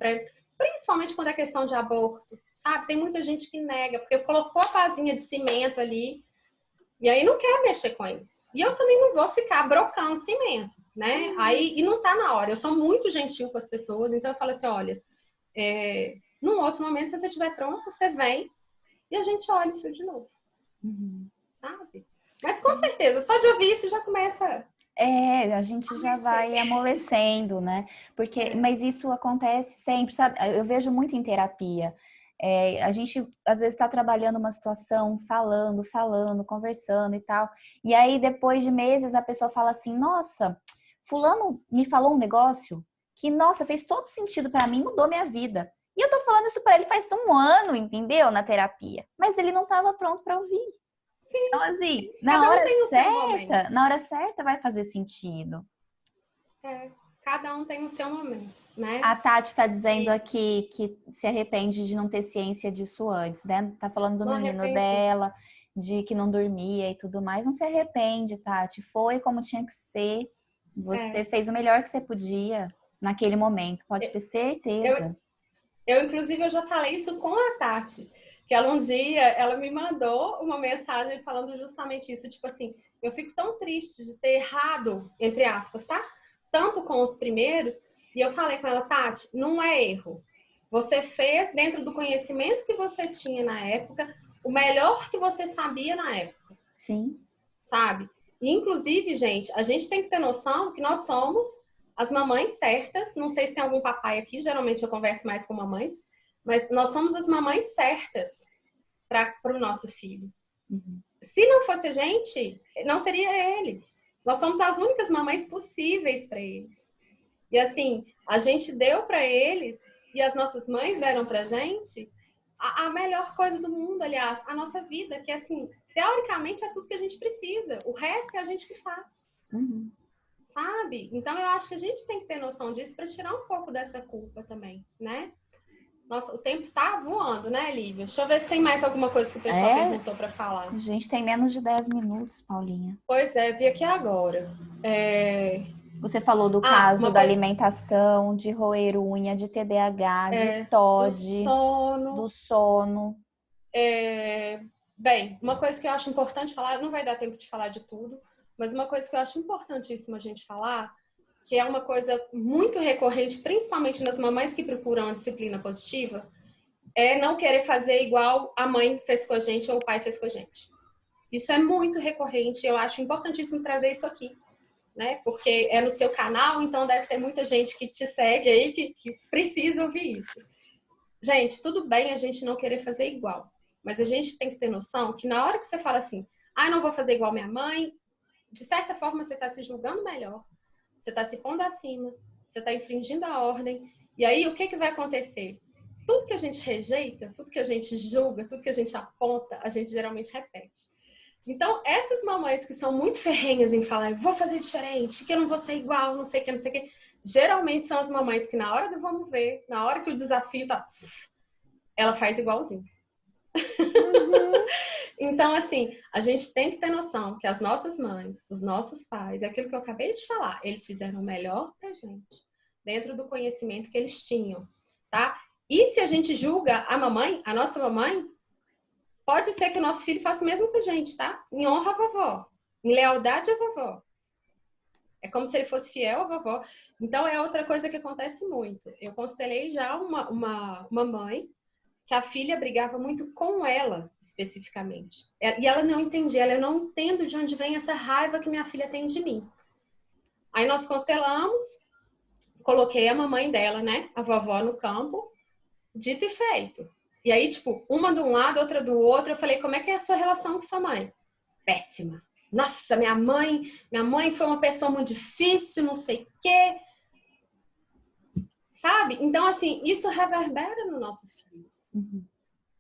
principalmente quando é questão de aborto, sabe? Tem muita gente que nega, porque colocou a pazinha de cimento ali e aí não quer mexer com isso. E eu também não vou ficar brocando cimento, né? Aí, e não tá na hora. Eu sou muito gentil com as pessoas, então eu falo assim, olha, num outro momento, se você estiver pronto, você vem e a gente olha isso de novo. Sabe? Mas com certeza, só de ouvir isso já começa... A gente já vai amolecendo, né? Porque, mas isso acontece sempre, sabe? Eu vejo muito em terapia. A gente, às vezes, está trabalhando uma situação, falando, conversando e tal. E aí, depois de meses, a pessoa fala assim, nossa, fulano me falou um negócio que, nossa, fez todo sentido para mim, mudou minha vida. E eu tô falando isso para ele faz um ano, entendeu? Na terapia. Mas ele não estava pronto para ouvir. Sim. Então, assim, na hora certa vai fazer sentido. Cada um tem o seu momento, né? A Tati está dizendo aqui que se arrepende de não ter ciência disso antes, né? Tá falando do menino dela, de que não dormia e tudo mais. Não se arrepende, Tati. Foi como tinha que ser. Você fez o melhor que você podia naquele momento, pode ter certeza. Inclusive, eu já falei isso com a Tati. Que ela um dia, ela me mandou uma mensagem falando justamente isso. Tipo assim, eu fico tão triste de ter errado, entre aspas, tá? Tanto com os primeiros. E eu falei com ela, Tati, não é erro. Você fez, dentro do conhecimento que você tinha na época, o melhor que você sabia na época. Sim. Sabe? E, inclusive, gente, a gente tem que ter noção que nós somos as mamães certas. Não sei se tem algum papai aqui, geralmente eu converso mais com mamães. Mas nós somos as mamães certas para o nosso filho. Se não fosse a gente, não seria eles. Nós somos as únicas mamães possíveis para eles. E assim, a gente deu para eles e as nossas mães deram para a gente a melhor coisa do mundo, aliás, a nossa vida, que assim, teoricamente é tudo que a gente precisa. O resto é a gente que faz. Uhum. Sabe? Então eu acho que a gente tem que ter noção disso para tirar um pouco dessa culpa também, né? Nossa, o tempo tá voando, né, Lívia? Deixa eu ver se tem mais alguma coisa que o pessoal perguntou para falar. A gente tem menos de 10 minutos, Paulinha. Pois é, vi aqui agora. Você falou do caso da alimentação, de roer unha, de TDAH, de TOD, do sono. Bem, uma coisa que eu acho importante falar, não vai dar tempo de falar de tudo, mas uma coisa que eu acho importantíssima a gente falar, que é uma coisa muito recorrente, principalmente nas mamães que procuram a disciplina positiva, é não querer fazer igual a mãe fez com a gente ou o pai fez com a gente. Isso é muito recorrente, eu acho importantíssimo trazer isso aqui, né? Porque é no seu canal, então deve ter muita gente que te segue aí que precisa ouvir isso. Gente, tudo bem a gente não querer fazer igual, mas a gente tem que ter noção que na hora que você fala assim, eu não vou fazer igual minha mãe, de certa forma você está se julgando melhor, você está se pondo acima, você está infringindo a ordem, e aí o que vai acontecer? Tudo que a gente rejeita, tudo que a gente julga, tudo que a gente aponta, a gente geralmente repete. Então, essas mamães que são muito ferrenhas em falar, vou fazer diferente, que eu não vou ser igual, não sei o que, não sei o que, geralmente são as mamães que na hora do vamos ver, na hora que o desafio tá, ela faz igualzinho. Uhum. Então, assim, a gente tem que ter noção que as nossas mães, os nossos pais, é aquilo que eu acabei de falar, eles fizeram o melhor pra gente, dentro do conhecimento que eles tinham, tá? E se a gente julga a mamãe, a nossa mamãe, pode ser que o nosso filho faça o mesmo que a gente, tá? Em honra à vovó, em lealdade à vovó. É como se ele fosse fiel à vovó. Então, é outra coisa que acontece muito. Eu constelei já uma mãe que a filha brigava muito com ela, especificamente. E ela não entendia, ela não entendo de onde vem essa raiva que minha filha tem de mim. Aí nós constelamos, coloquei a mamãe dela, né, a vovó no campo, dito e feito. E aí, tipo, uma de um lado, outra do outro, eu falei, como é que é a sua relação com sua mãe? Péssima. Nossa, minha mãe foi uma pessoa muito difícil, não sei o quê. Sabe? Então, assim, isso reverbera nos nossos filhos. Uhum.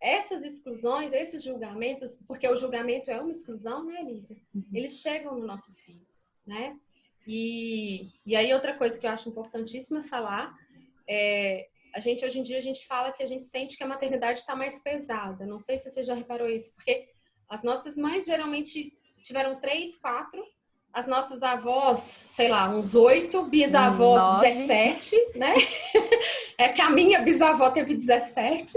Essas exclusões, esses julgamentos, porque o julgamento é uma exclusão, né, Lívia? Uhum. Eles chegam nos nossos filhos, né? E aí outra coisa que eu acho importantíssima falar é hoje em dia a gente fala que a gente sente que a maternidade está mais pesada. Não sei se você já reparou isso, porque as nossas mães geralmente tiveram 3, 4, as nossas avós, sei lá, uns 8, bisavós 9. 17, né? É que a minha bisavó teve 17.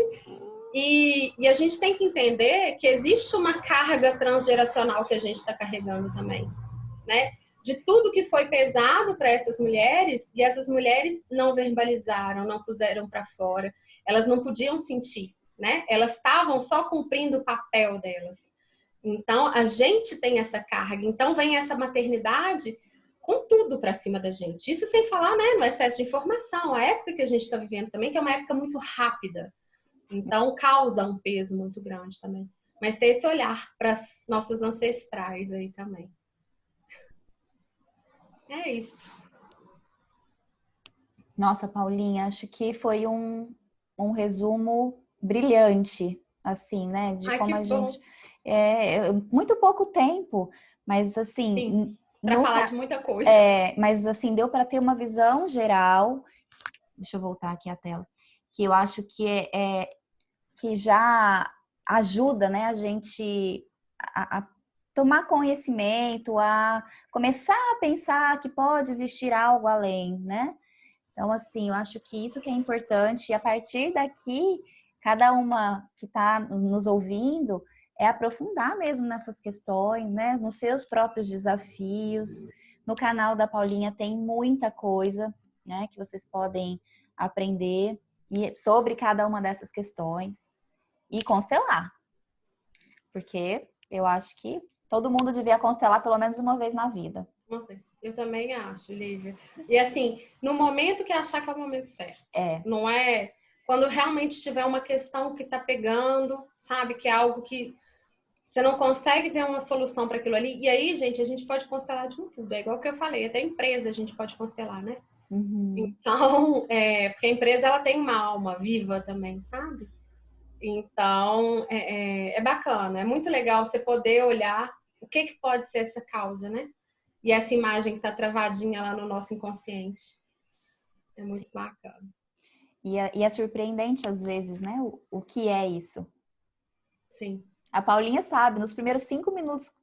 E a gente tem que entender que existe uma carga transgeracional que a gente está carregando também, né? De tudo que foi pesado para essas mulheres, e essas mulheres não verbalizaram, não puseram para fora, elas não podiam sentir, né? Elas estavam só cumprindo o papel delas. Então, a gente tem essa carga. Então, vem essa maternidade com tudo para cima da gente. Isso sem falar, né, no excesso de informação. A época que a gente está vivendo também, que é uma época muito rápida. Então, causa um peso muito grande também. Mas ter esse olhar para as nossas ancestrais aí também. É isso. Nossa, Paulinha, acho que foi um resumo brilhante, assim, né? De como a gente... muito pouco tempo, mas assim... Para falar de muita coisa. Mas assim, deu para ter uma visão geral. Deixa eu voltar aqui a tela. Que eu acho que que já ajuda, né, a gente a tomar conhecimento, a começar a pensar que pode existir algo além, né? Então, assim, eu acho que isso que é importante. E a partir daqui, cada uma que está nos ouvindo é aprofundar mesmo nessas questões, né? Nos seus próprios desafios. No canal da Paulinha tem muita coisa, né? Que vocês podem aprender sobre cada uma dessas questões e constelar. Porque eu acho que todo mundo devia constelar pelo menos uma vez na vida. Eu também acho, Lívia. E assim, no momento que achar que é o momento certo. Não é quando realmente tiver uma questão que tá pegando, sabe? Que é algo que você não consegue ver uma solução para aquilo ali. E aí, gente, a gente pode constelar de um tudo. É igual que eu falei, até empresa a gente pode constelar, né? Uhum. Então, porque a empresa ela tem uma alma viva também, sabe? Então, é bacana, é muito legal você poder olhar o que pode ser essa causa, né? E essa imagem que está travadinha lá no nosso inconsciente. É muito bacana. E é surpreendente às vezes, né? O que é isso? Sim. A Paulinha sabe, nos primeiros 5 minutos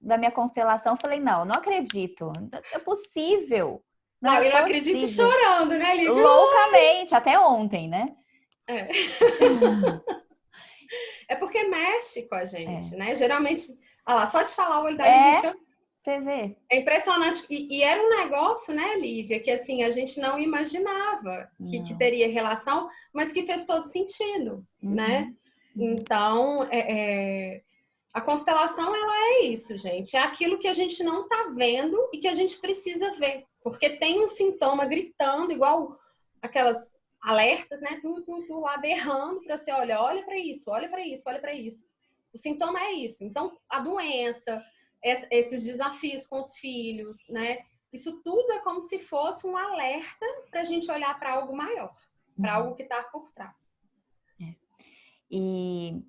da minha constelação, eu falei, não acredito. Não é possível. Não é Não, eu não acredito possível. chorando, né, Lívia? Loucamente, até ontem, né? É. É porque mexe com a gente, É. né? Geralmente, olha lá, só de falar o olho da Lívia, TV. é impressionante. E era um negócio, né, Lívia, que assim, a gente não imaginava que Não. teria relação, mas que fez todo sentido, né? Uhum. Então, a constelação, ela é isso, gente. É aquilo que a gente não tá vendo e que a gente precisa ver. Porque tem um sintoma gritando, igual aquelas alertas, né? Tu lá berrando para você, olha para isso, olha para isso, olha para isso. O sintoma é isso. Então, a doença, esses desafios com os filhos, né? Isso tudo é como se fosse um alerta para a gente olhar para algo maior, para algo que está por trás. E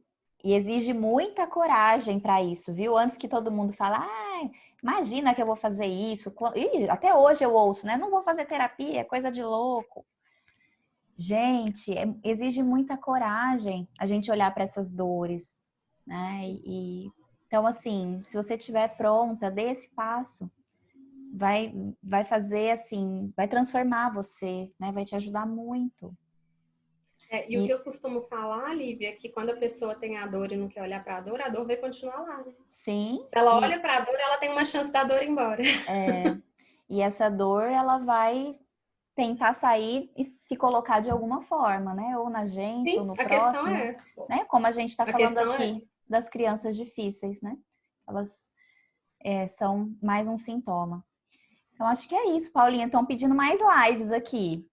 exige muita coragem para isso, viu? Antes que todo mundo fale, imagina que eu vou fazer isso. Ih, até hoje eu ouço, né? Não vou fazer terapia, é coisa de louco. Gente, exige muita coragem a gente olhar para essas dores, né? Então, assim, se você estiver pronta, dê esse passo. Vai fazer assim, vai transformar você, né? Vai te ajudar muito. E o que eu costumo falar, Lívia, é que quando a pessoa tem a dor e não quer olhar para a dor vai continuar lá, né? Sim. Se ela olha para a dor, ela tem uma chance da dor ir embora. E essa dor, ela vai tentar sair e se colocar de alguma forma, né? Ou na gente, ou Sim, no a questão próximo, é essa, pô. né? Como a gente está A falando questão é aqui essa. das crianças difíceis, né? Elas são mais um sintoma. Então, acho que é isso, Paulinha. Estão pedindo mais lives aqui.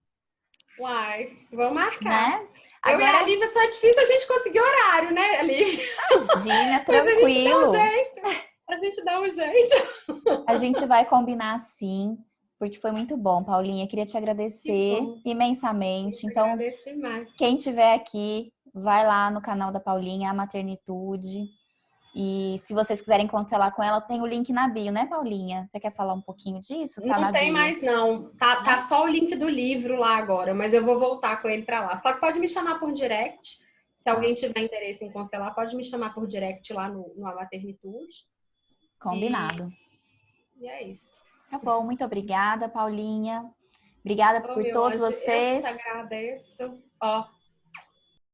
Uai, vamos marcar. Né? Eu e a Agora, Lívia, só é difícil a gente conseguir horário, né, Lívia? imagina, Mas a gente dá um tranquilo. jeito. A gente dá um jeito. A gente vai combinar sim, porque foi muito bom, Paulinha. Queria te Que agradecer bom. imensamente. Eu Então, agradeço demais. quem tiver aqui, vai lá no canal da Paulinha, a Maternitude. E se vocês quiserem constelar com ela, tem o link na bio, né, Paulinha? Você quer falar um pouquinho disso? Tá Não na tem bio. mais, não. Tá só o link do livro lá agora, mas eu vou voltar com ele para lá. Só que pode me chamar por direct. Se Tá. alguém tiver interesse em constelar, pode me chamar por direct lá no A Maternitude. Combinado. E é isso. Tá bom, muito obrigada, Paulinha. Obrigada por Ô, meu todos anjo, eu que te vocês. agradeço. Ó,